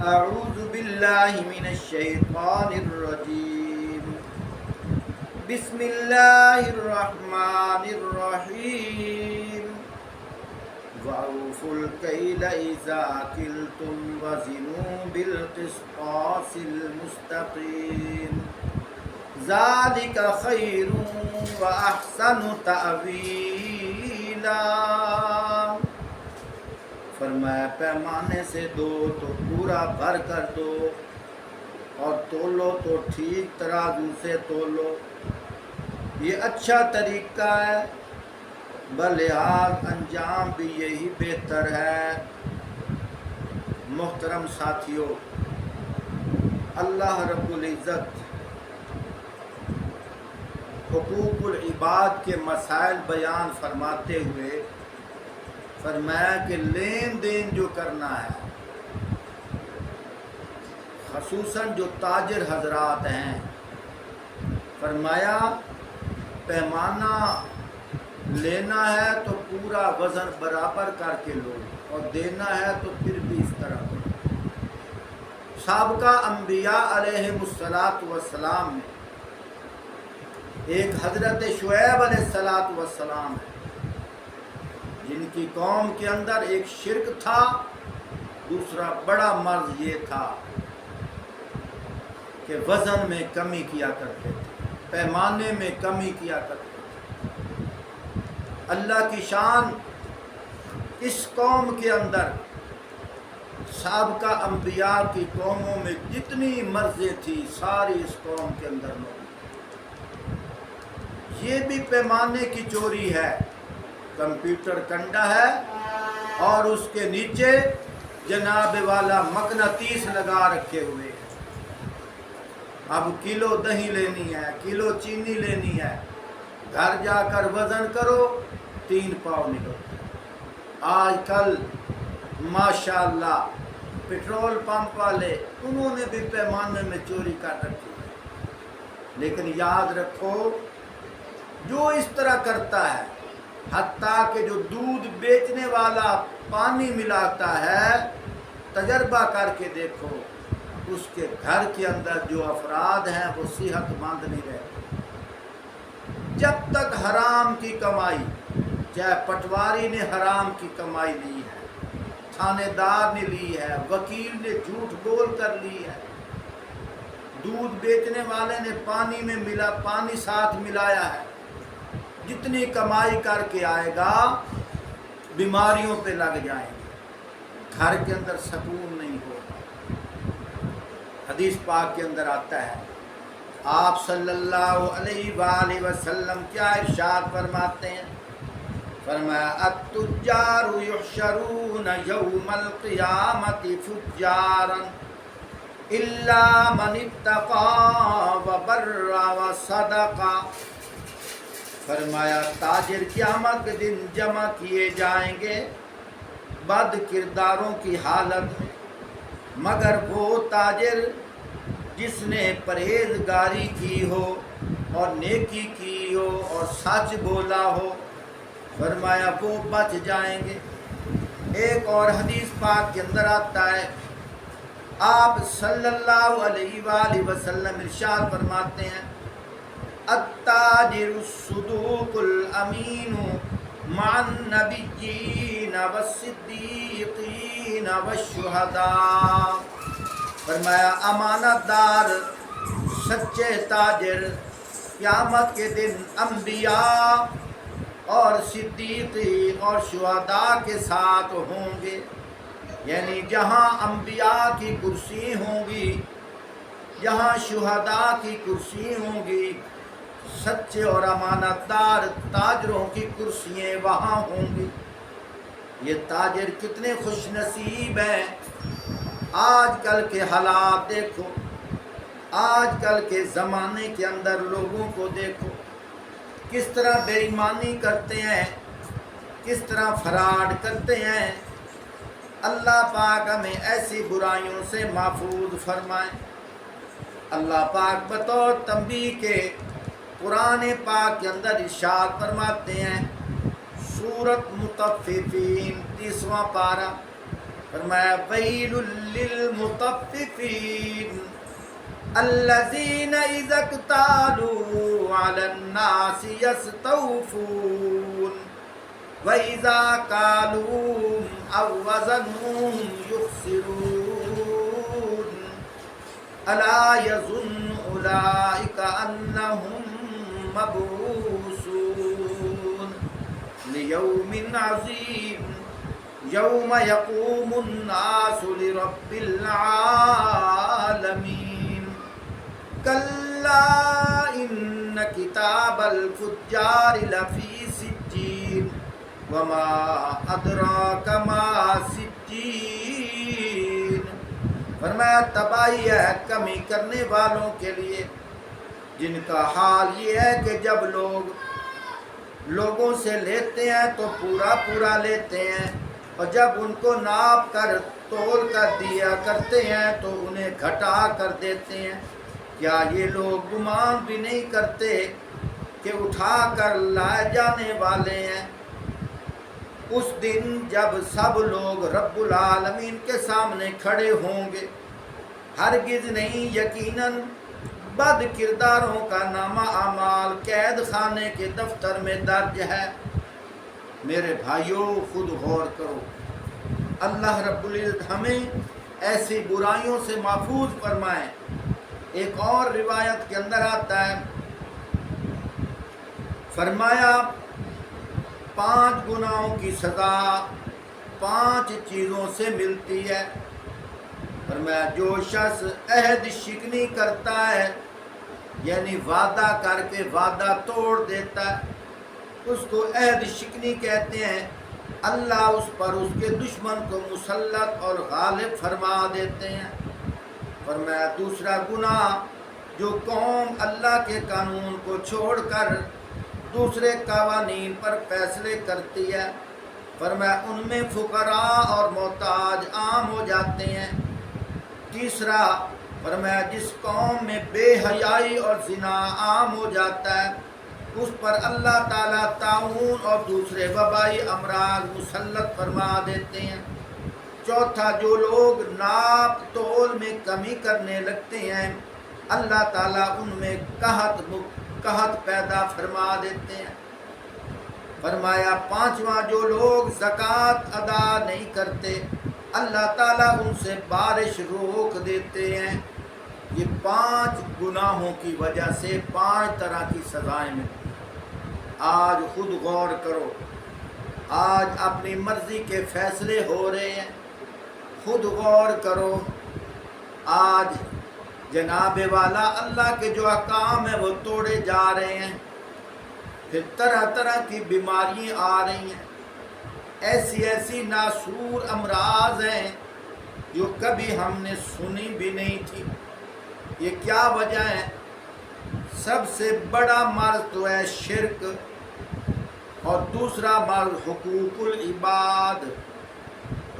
أعوذ بالله من الشيطان الرجيم. بسم الله الرحمن الرحيم. وأوفوا الكيل إذا كلتم وزنوا بالقسطاس المستقيم. ذلك خير وأحسن تأويلا. فرمایا پیمانے سے دو تو پورا بھر کر دو، اور تولو تو ٹھیک ترازو سے تولو، یہ اچھا طریقہ ہے، بلحاظ انجام بھی یہی بہتر ہے۔ محترم ساتھیو، اللہ رب العزت حقوق العباد کے مسائل بیان فرماتے ہوئے فرمایا کہ لین دین جو کرنا ہے، خصوصاً جو تاجر حضرات ہیں، فرمایا پیمانہ لینا ہے تو پورا وزن برابر کر کے لو، اور دینا ہے تو پھر بھی اس طرح کرو۔ سابقہ انبیاء علیہم السلام میں ایک حضرت شعیب علیہ السلام ہے، جن کی قوم کے اندر ایک شرک تھا، دوسرا بڑا مرض یہ تھا کہ وزن میں کمی کیا کرتے تھے، پیمانے میں کمی کیا کرتے تھے۔ اللہ کی شان اس قوم کے اندر سابقہ انبیاء کی قوموں میں جتنی مرضیں تھی ساری اس قوم کے اندر موجود۔ یہ بھی پیمانے کی چوری ہے، کمپیوٹر کنڈا ہے اور اس کے نیچے جناب والا مقناطیس لگا رکھے ہوئے ہیں۔ اب کلو دہی لینی ہے، کلو چینی لینی ہے، گھر جا کر وزن کرو، 3 پاؤ نکلو۔ آج کل ماشاءاللہ پیٹرول پمپ والے انہوں نے بھی پیمانے میں چوری کر رکھی ہے، لیکن یاد رکھو جو اس طرح کرتا ہے، حتیٰ کہ جو دودھ بیچنے والا پانی ملاتا ہے، تجربہ کر کے دیکھو اس کے گھر کے اندر جو افراد ہیں وہ صحت مند نہیں رہتے۔ جب تک حرام کی کمائی، چاہے پٹواری نے حرام کی کمائی لی ہے، تھانے دار نے لی ہے، وکیل نے جھوٹ بول کر لی ہے، دودھ بیچنے والے نے پانی ساتھ ملایا ہے، جتنی کمائی کر کے آئے گا بیماریوں پہ لگ جائیں گے، گھر کے اندر سکون نہیں ہوگا۔ حدیث پاک کے اندر آتا ہے، آپ صلی اللہ علیہ وآلہ وسلم کیا ارشاد فرماتے ہیں؟ فرمایا التجار یحشرون یوم القیامت فجارا الا من اتقى وبر وصدق۔ فرمایا تاجر قیامت کے دن جمع کیے جائیں گے بد کرداروں کی حالت میں، مگر وہ تاجر جس نے پرہیزگاری کی ہو اور نیکی کی ہو اور سچ بولا ہو، فرمایا وہ بچ جائیں گے۔ ایک اور حدیث پاک کے اندر آتا ہے، آپ صلی اللہ علیہ وآلہ وسلم ارشاد فرماتے ہیں، التاجر الصدوق الامین مع النبیین والصدیقین والشہداء۔ فرمایا امانت دار سچے تاجر قیامت کے دن انبیاء اور صدیقین اور شہداء کے ساتھ ہوں گے، یعنی جہاں انبیاء کی کرسی ہوں گی، جہاں شہداء کی کرسی ہوں گی، سچے اور امانت دار تاجروں کی کرسیاں وہاں ہوں گی۔ یہ تاجر کتنے خوش نصیب ہیں۔ آج کل کے حالات دیکھو، آج کل کے زمانے کے اندر لوگوں کو دیکھو کس طرح بے ایمانی کرتے ہیں، کس طرح فراڈ کرتے ہیں۔ اللہ پاک ہمیں ایسی برائیوں سے محفوظ فرمائے۔ اللہ پاک بطور تنبیہ کے قرآن پاک کے اندر ارشاد فرماتے ہیں، سورۃ مطففین 30واں پارہ، فرمایا ویل للمطففین الذین اذا اکتالوا علی الناس یستوفون وَإِذَا كَالُوهُمْ أَوْ وَزَنُوهُمْ يُخْسِرُونَ أَلَا يَظُنُّ أُولَئِكَ أَنَّهُمْ مَبْعُوثُونَ لِيَوْمٍ عَظِيمٍ يَوْمَ يَقُومُ النَّاسُ لِرَبِّ الْعَالَمِينَ كَلَّا إِنَّ كِتَابَ الْفُجَّارِ لَفِي سِجِّينٍ وما ادراک ما سجین. فرمایا تباہی ہے کمی کرنے والوں کے لیے جن کا حال یہ ہے کہ جب لوگوں سے لیتے ہیں تو پورا پورا لیتے ہیں اور جب ان کو ناپ کر تول کر دیا کرتے ہیں تو انہیں گھٹا کر دیتے ہیں. کیا یہ لوگ گمان بھی نہیں کرتے کہ اٹھا کر لائے جانے والے ہیں اس دن جب سب لوگ رب العالمین کے سامنے کھڑے ہوں گے؟ ہرگز نہیں، یقیناً بد کرداروں کا نامہ اعمال قید خانے کے دفتر میں درج ہے. میرے بھائیوں خود غور کرو، اللہ رب العزت ہمیں ایسی برائیوں سے محفوظ فرمائے. ایک اور روایت کے اندر آتا ہے، فرمایا 5 گناہوں کی سزا 5 چیزوں سے ملتی ہے. فرمایا جو شخص عہد شکنی کرتا ہے یعنی وعدہ کر کے وعدہ توڑ دیتا ہے اس کو عہد شکنی کہتے ہیں. اللہ اس پر اس کے دشمن کو مسلط اور غالب فرما دیتے ہیں. فرمایا دوسرا گناہ جو قوم اللہ کے قانون کو چھوڑ کر دوسرے قوانین پر فیصلے کرتی ہے، فرمایا ان میں فقراء اور محتاج عام ہو جاتے ہیں. تیسرا فرمایا جس قوم میں بے حیائی اور زنا عام ہو جاتا ہے اس پر اللہ تعالیٰ طاعون اور دوسرے وبائی امراض مسلط فرما دیتے ہیں. چوتھا جو لوگ ناپ تول میں کمی کرنے لگتے ہیں اللہ تعالیٰ ان میں قحط پیدا فرما دیتے ہیں. فرمایا 5واں جو لوگ زکوٰۃ ادا نہیں کرتے اللہ تعالیٰ ان سے بارش روک دیتے ہیں. یہ 5 گناہوں کی وجہ سے 5 طرح کی سزائیں ملتی ہیں. آج خود غور کرو، آج اپنی مرضی کے فیصلے ہو رہے ہیں. خود غور کرو، آج جناب والا اللہ کے جو احکام ہیں وہ توڑے جا رہے ہیں. پھر طرح طرح کی بیماریاں آ رہی ہیں، ایسی ناسور امراض ہیں جو کبھی ہم نے سنی بھی نہیں تھی. یہ کیا وجہ ہے؟ سب سے بڑا مرض تو ہے شرک اور دوسرا مرض حقوق العباد.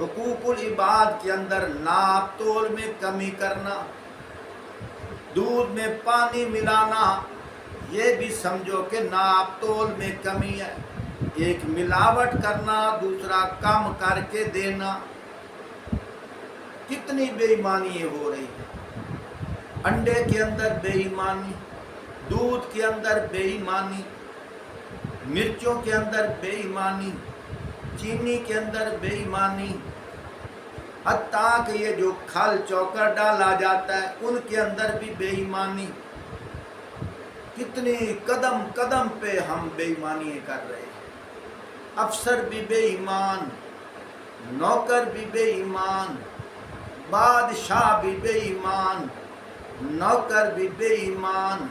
حقوق العباد کے اندر ناپ تول میں کمی کرنا، دودھ میں پانی ملانا، یہ بھی سمجھو کہ ناپ تول میں کمی ہے. ایک ملاوٹ کرنا، دوسرا کم کر کے دینا. کتنی بے ایمانی ہو رہی ہے. انڈے کے اندر بے ایمانی، دودھ کے اندر بے ایمانی، مرچوں کے اندر بے ایمانی، چینی کے اندر بے ایمانی، حتیٰ کہ یہ جو کھل چوکر ڈالا جاتا ہے ان کے اندر بھی بے ایمانی. کتنی قدم قدم پہ ہم بے ایمانی کر رہے ہیں. افسر بھی بے ایمان، نوکر بھی بے ایمان، بادشاہ بھی بے ایمان، نوکر بھی بے ایمان.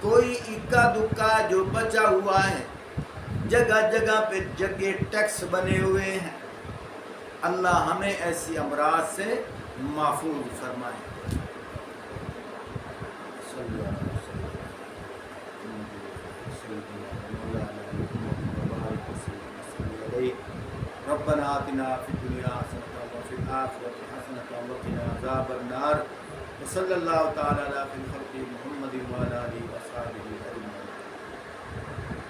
کوئی اکا دکا جو بچا ہوا ہے، جگہ جگہ پہ جگہ ٹیکس بنے ہوئے ہیں. اللہ ہمیں ایسی امراض سے محفوظ فرمائے. ربنا آتنا فی الدنیا حسنۃ وفی الآخرۃ حسنۃ وقنا عذاب النار. وصلی اللہ تعالی علی خیر خلقہ محمد وعلی آلہ وصحبہ اجمعین.